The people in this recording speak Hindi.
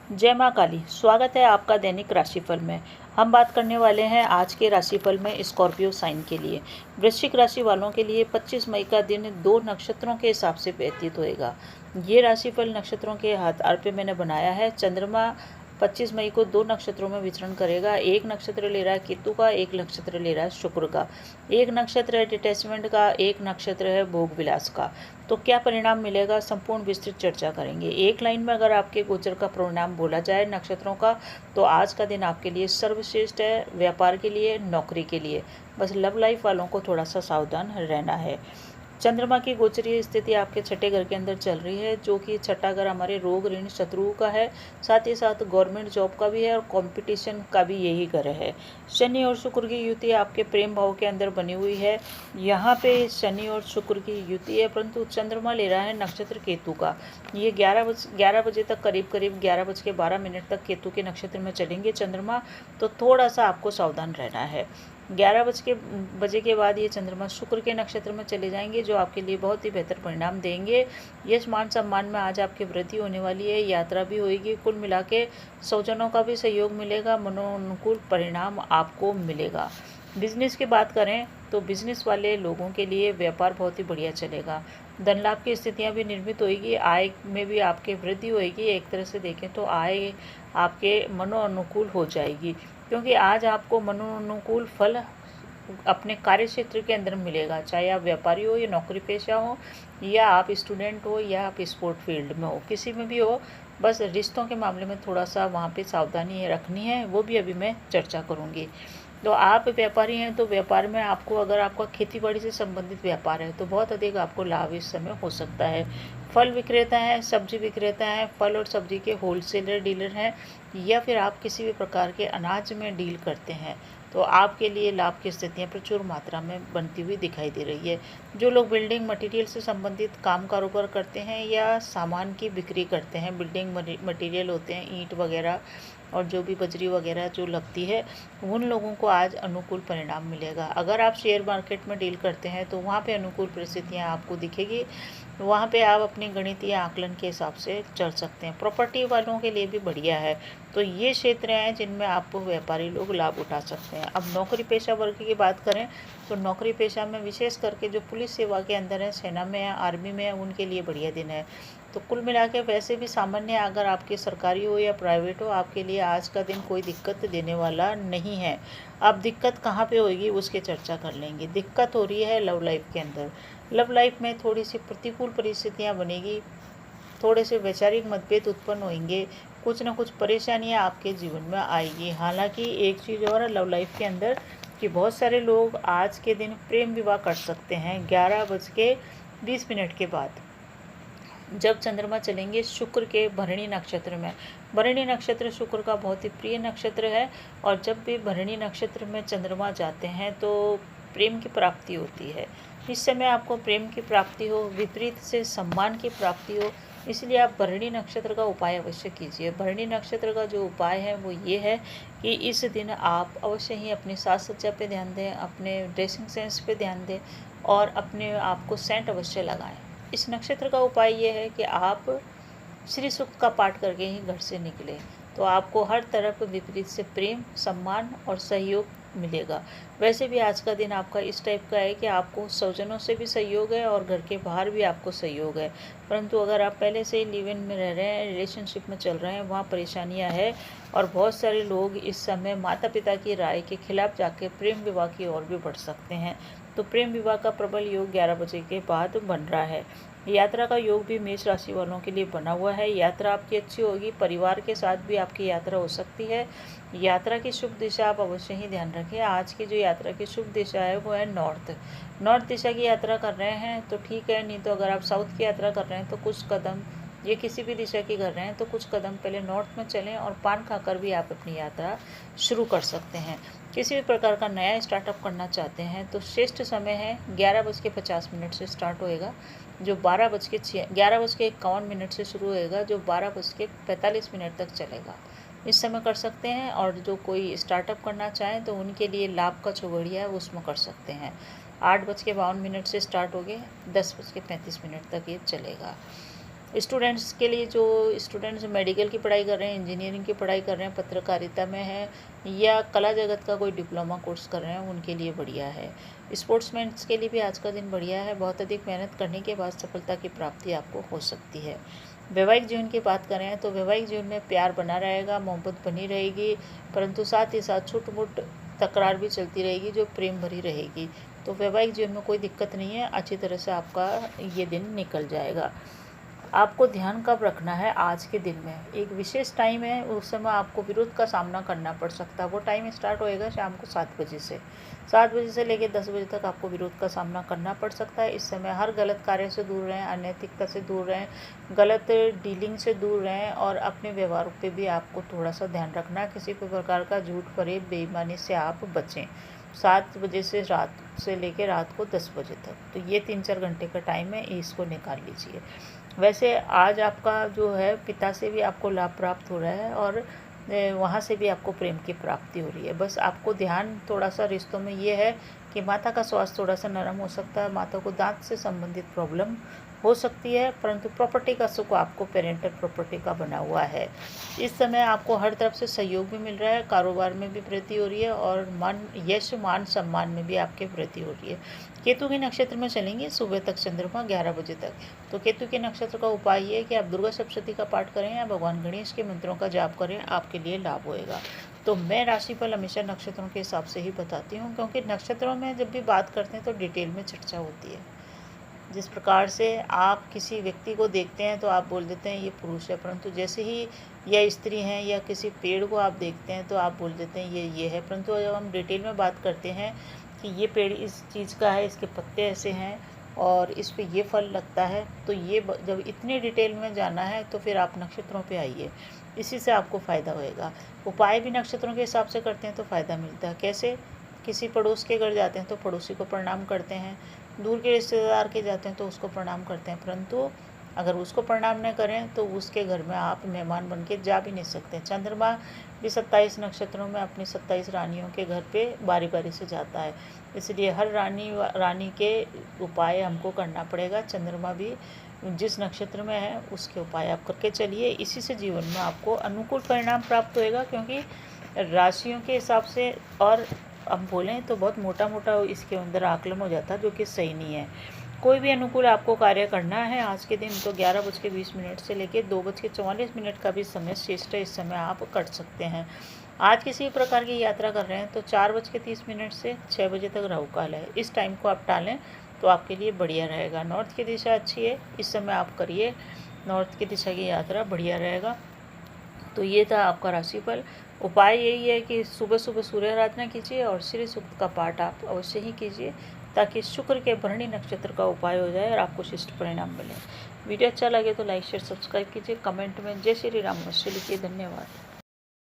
जय माँ काली। स्वागत है आपका दैनिक राशिफल में। हम बात करने वाले हैं आज के राशिफल में स्कॉर्पियो साइन के लिए। वृश्चिक राशि वालों के लिए 25 मई का दिन 2 नक्षत्रों के हिसाब से व्यतीत होएगा। ये राशिफल नक्षत्रों के आधार पे मैंने बनाया है। चंद्रमा 25 मई को 2 नक्षत्रों में विचरण करेगा। एक नक्षत्र ले रहा है केतु का, एक नक्षत्र ले रहा है शुक्र का। एक नक्षत्र है डिटैचमेंट का, एक नक्षत्र है भोग विलास का। तो क्या परिणाम मिलेगा, संपूर्ण विस्तृत चर्चा करेंगे। एक लाइन में अगर आपके गोचर का परिणाम बोला जाए नक्षत्रों का, तो आज का दिन आपके लिए सर्वश्रेष्ठ है, व्यापार के लिए, नौकरी के लिए। बस लव लाइफ वालों को थोड़ा सा सावधान रहना है। चंद्रमा की गोचरीय स्थिति आपके छठे घर के अंदर चल रही है, जो कि छठा घर हमारे रोग ऋण शत्रुओं का है, साथ ही साथ गवर्नमेंट जॉब का भी है और कंपटीशन का भी यही घर है। शनि और शुक्र की युति आपके प्रेम भाव के अंदर बनी हुई है। यहाँ पे शनि और शुक्र की युति है, परंतु चंद्रमा ले रहा है नक्षत्र केतु का। ये 11 बजे तक, करीब 11:12 तक केतु के नक्षत्र में चलेंगे चंद्रमा। तो थोड़ा सा आपको सावधान रहना है। 11 बजे के बाद ये चंद्रमा शुक्र के नक्षत्र में चले जाएंगे, जो आपके लिए बहुत ही बेहतर परिणाम देंगे। यश मान सम्मान में आज आपकी वृद्धि होने वाली है, यात्रा भी होगी। कुल मिला के स्वजनों का भी सहयोग मिलेगा, मनोनुकूल परिणाम आपको मिलेगा। बिजनेस की बात करें तो बिजनेस वाले लोगों के लिए व्यापार बहुत ही बढ़िया चलेगा। धन लाभ की स्थितियाँ भी निर्मित होगी, आय में भी आपके वृद्धि होगी। एक तरह से देखें तो आय आपके मनोअनुकूल हो जाएगी, क्योंकि आज आपको मनोनुकूल फल अपने कार्य क्षेत्र के अंदर मिलेगा। चाहे आप व्यापारी हो या नौकरी पेशा हो, या आप स्टूडेंट हो, या आप स्पोर्ट फील्ड में हो, किसी में भी हो। बस रिश्तों के मामले में थोड़ा सा वहाँ पे सावधानी रखनी है, वो भी अभी मैं चर्चा करूँगी। तो आप व्यापारी हैं तो व्यापार में आपको, अगर आपका खेती बाड़ी से संबंधित व्यापार है तो बहुत अधिक आपको लाभ इस समय हो सकता है। फल विक्रेता हैं, सब्जी विक्रेता हैं, फल और सब्जी के होलसेलर डीलर हैं, या फिर आप किसी भी प्रकार के अनाज में डील करते हैं, तो आपके लिए लाभ की स्थितियाँ प्रचुर मात्रा में बनती हुई दिखाई दे रही है। जो लोग बिल्डिंग मटेरियल से संबंधित काम कारोबार करते हैं या सामान की बिक्री करते हैं, बिल्डिंग मटेरियल होते हैं, ईंट वगैरह और जो भी बजरी वगैरह जो लगती है, उन लोगों को आज अनुकूल परिणाम मिलेगा। अगर आप शेयर मार्केट में डील करते हैं तो वहाँ पे अनुकूल परिस्थितियाँ आपको दिखेगी। वहाँ पे आप अपनी गणितीय आकलन के हिसाब से चल सकते हैं। प्रॉपर्टी वालों के लिए भी बढ़िया है। तो ये क्षेत्र हैं जिनमें आपको व्यापारी लोग लाभ उठा सकते हैं। अब नौकरी पेशा वर्ग की बात करें तो नौकरी पेशा में विशेष करके जो पुलिस सेवा के अंदर है, सेना में है, आर्मी में है, उनके लिए बढ़िया दिन है। तो कुल मिला के वैसे भी सामान्य, अगर आपके सरकारी हो या प्राइवेट हो, आपके लिए आज का दिन कोई दिक्कत देने वाला नहीं है। अब दिक्कत कहाँ पे होगी उसकी चर्चा कर लेंगे। दिक्कत हो रही है लव लाइफ के अंदर। लव लाइफ में थोड़ी सी प्रतिकूल परिस्थितियाँ बनेगी, थोड़े से वैचारिक मतभेद उत्पन्न होंगे, कुछ ना कुछ परेशानियाँ आपके जीवन में आएगी। हालांकि एक चीज़ और है लव लाइफ के अंदर कि बहुत सारे लोग आज के दिन प्रेम विवाह कर सकते हैं 11:20 के बाद, जब चंद्रमा चलेंगे शुक्र के भरणी नक्षत्र में। भरणी नक्षत्र शुक्र का बहुत ही प्रिय नक्षत्र है, और जब भी भरणी नक्षत्र में चंद्रमा जाते हैं तो प्रेम की प्राप्ति होती है। इस समय आपको प्रेम की प्राप्ति हो, विपरीत से सम्मान की प्राप्ति हो, इसलिए आप भरणी नक्षत्र का उपाय अवश्य कीजिए। भरणी नक्षत्र का जो उपाय है वो ये है कि इस दिन आप अवश्य ही अपनी साज सज्जा पे ध्यान दें, अपने ड्रेसिंग सेंस पे ध्यान दें, और अपने आप को सेंट अवश्य लगाएं। इस नक्षत्र का उपाय ये है कि आप श्री सूक्त का पाठ करके ही घर से निकलें, तो आपको हर तरफ विपरीत से प्रेम, सम्मान और सहयोग मिलेगा। वैसे भी आज का दिन आपका इस टाइप का है कि आपको स्वजनों से भी सहयोग है और घर के बाहर भी आपको सहयोग है। परंतु अगर आप पहले से ही लिव इन में रह रहे हैं, रिलेशनशिप में चल रहे हैं, वहाँ परेशानियाँ हैं, और बहुत सारे लोग इस समय माता पिता की राय के खिलाफ जाके प्रेम विवाह की ओर भी बढ़ सकते हैं। तो प्रेम विवाह का प्रबल योग 11 बजे के बाद बन रहा है। यात्रा का योग भी मेष राशि वालों के लिए बना हुआ है। यात्रा आपकी अच्छी होगी, परिवार के साथ भी आपकी यात्रा हो सकती है। यात्रा की शुभ दिशा आप अवश्य ही ध्यान रखें। आज की जो यात्रा की शुभ दिशा है वो है नॉर्थ दिशा की यात्रा कर रहे हैं तो ठीक है, नहीं तो अगर आप साउथ की यात्रा कर रहे हैं तो कुछ कदम, ये किसी भी दिशा की कर रहे हैं तो कुछ कदम पहले नॉर्थ में चलें, और पान खाकर भी आप अपनी यात्रा शुरू कर सकते हैं। किसी भी प्रकार का नया स्टार्टअप करना चाहते हैं तो श्रेष्ठ समय है 11:50 से स्टार्ट होएगा, जो 11:51 से शुरू होएगा, जो 12:45 तक चलेगा। इस समय कर सकते हैं, और जो कोई स्टार्टअप करना चाहें तो उनके लिए लाभ का चौघड़िया है, उसमें कर सकते हैं। 8:52 से स्टार्ट हो गए, 10:35 तक ये चलेगा। स्टूडेंट्स के लिए, जो स्टूडेंट्स मेडिकल की पढ़ाई कर रहे हैं, इंजीनियरिंग की पढ़ाई कर रहे हैं, पत्रकारिता में है या कला जगत का कोई डिप्लोमा कोर्स कर रहे हैं, उनके लिए बढ़िया है। स्पोर्ट्समैन के लिए भी आज का दिन बढ़िया है। बहुत अधिक मेहनत करने के बाद सफलता की प्राप्ति आपको हो सकती है। वैवाहिक जीवन की बात करें तो वैवाहिक जीवन में प्यार बना रहेगा, मोहब्बत बनी रहेगी, परंतु साथ ही साथ छोट मोट तकरार भी चलती रहेगी जो प्रेम भरी रहेगी। तो वैवाहिक जीवन में कोई दिक्कत नहीं है, अच्छी तरह से आपका ये दिन निकल जाएगा। आपको ध्यान कब रखना है आज के दिन में, एक विशेष टाइम है, उस समय आपको विरोध का सामना करना पड़ सकता है। वो टाइम स्टार्ट होएगा शाम को 7 बजे से। 7 बजे से लेकर 10 बजे तक आपको विरोध का सामना करना पड़ सकता है। इस समय हर गलत कार्य से दूर रहें, अनैतिकता से दूर रहें, गलत डीलिंग से दूर रहें और अपने व्यवहार पे भी आपको थोड़ा सा ध्यान रखना है। किसी भी प्रकार का झूठ, फरेब, बेईमानी से आप बचें। 7 बजे से रात से लेकर रात को 10 बजे तक, तो ये 3-4 घंटे का टाइम है, इसको निकाल लीजिए। वैसे आज आपका जो है पिता से भी आपको लाभ प्राप्त हो रहा है और वहाँ से भी आपको प्रेम की प्राप्ति हो रही है। बस आपको ध्यान थोड़ा सा रिश्तों में ये है कि माता का स्वास्थ्य थोड़ा सा नरम हो सकता है, माता को दांत से संबंधित प्रॉब्लम हो सकती है, परंतु प्रॉपर्टी का सुख आपको पेरेंटल प्रॉपर्टी का बना हुआ है। इस समय आपको हर तरफ से सहयोग भी मिल रहा है, कारोबार में भी वृद्धि हो रही है और यश मान सम्मान में भी आपके वृद्धि हो रही है। केतु के नक्षत्र में चलेंगे सुबह तक, चंद्रमा 11 बजे तक। तो केतु के नक्षत्र का उपाय ये है कि आप दुर्गा सप्तशती का पाठ करें या भगवान गणेश के मंत्रों का जाप करें, आपके लिए लाभ होएगा। तो मैं राशिफल हमेशा नक्षत्रों के हिसाब से ही बताती हूँ, क्योंकि नक्षत्रों में जब भी बात करते हैं तो डिटेल में चर्चा होती है। जिस प्रकार से आप किसी व्यक्ति को देखते हैं तो आप बोल देते हैं ये पुरुष है, परंतु जैसे ही यह स्त्री हैं, या किसी पेड़ को आप देखते हैं तो आप बोल देते हैं ये है, परंतु जब हम डिटेल में बात करते हैं कि ये पेड़ इस चीज़ का है, इसके पत्ते ऐसे हैं और इस पे ये फल लगता है, तो ये जब इतनी डिटेल में जाना है तो फिर आप नक्षत्रों पे आइए, इसी से आपको फ़ायदा होएगा। उपाय भी नक्षत्रों के हिसाब से करते हैं तो फ़ायदा मिलता है। कैसे? किसी पड़ोस के घर जाते हैं तो पड़ोसी को प्रणाम करते हैं, दूर के रिश्तेदार के जाते हैं तो उसको प्रणाम करते हैं, परंतु अगर उसको प्रणाम न करें तो उसके घर में आप मेहमान बन के जा भी नहीं सकते। चंद्रमा भी 27 नक्षत्रों में अपनी 27 रानियों के घर पे बारी बारी से जाता है, इसलिए हर रानी के उपाय हमको करना पड़ेगा। चंद्रमा भी जिस नक्षत्र में है उसके उपाय आप करके चलिए, इसी से जीवन में आपको अनुकूल परिणाम प्राप्त होएगा। क्योंकि राशियों के हिसाब से और अब बोलें तो बहुत मोटा मोटा इसके अंदर आकलन हो जाता है, जो कि सही नहीं है। कोई भी अनुकूल आपको कार्य करना है आज के दिन तो 11:20 से लेकर 2:44 का भी समय श्रेष्ठ है, इस समय आप कर सकते हैं। आज किसी प्रकार की यात्रा कर रहे हैं तो 4:30 से 6 बजे तक राहु काल है, इस टाइम को आप टालें तो आपके लिए बढ़िया रहेगा। नॉर्थ की दिशा अच्छी है, इस समय आप करिए नॉर्थ की दिशा की यात्रा, बढ़िया रहेगा। तो ये था आपका राशिफल। उपाय यही है कि सुबह सुबह सूर्य आराधना कीजिए और श्री सूक्त का पाठ आप अवश्य ही कीजिए, ताकि शुक्र के भरणी नक्षत्र का उपाय हो जाए और आपको शिष्ट परिणाम मिले। वीडियो अच्छा लगे तो लाइक शेयर सब्सक्राइब कीजिए, कमेंट में जय श्री राम अवश्य लिखिए। धन्यवाद।